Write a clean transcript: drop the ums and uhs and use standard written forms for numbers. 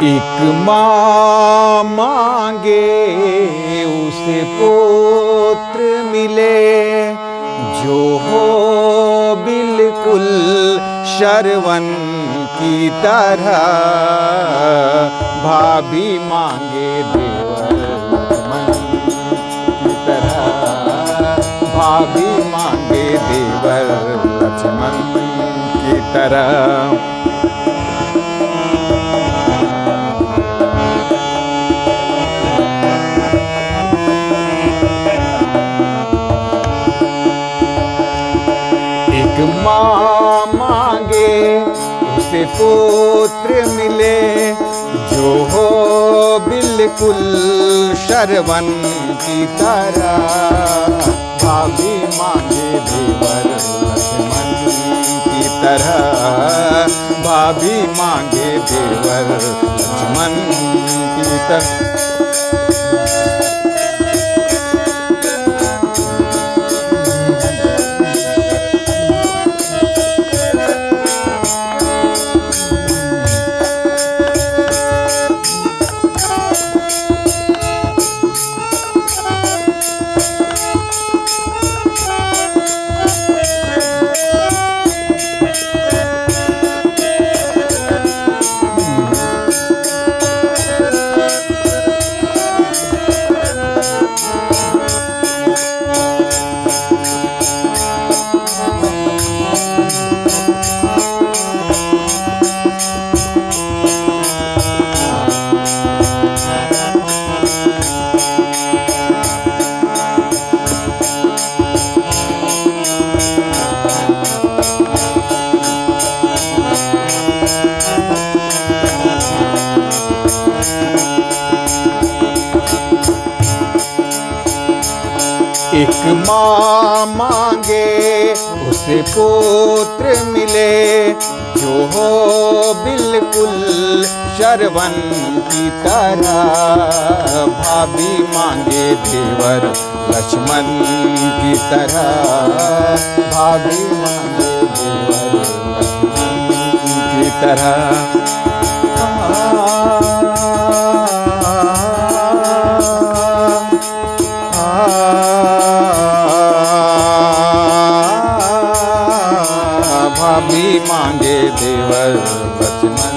एक माँ मांगे उसे पुत्र मिले, जो हो बिल्कुल शरवण की तरह। भाभी मांगे देवर लक्ष्मण की तरह, भाभी मांगे देवर लक्ष्मण की तरह। एक माँ मांगे उसे पुत्र मिले, जो हो बिल्कुल शरवण की तरह। भाभी मांगे देवर लक्ष्मण की तरह, भाभी मांगे देवर लक्ष्मण की तरह। एक माँ मांगे उसे पुत्र मिले, जो हो बिल्कुल शरवण की तरह। भाभी मांगे देवर लक्ष्मण की तरह, भाभी मांगे देवर लक्ष्मण की तरह। भाभी मांगे देवर लक्ष्मण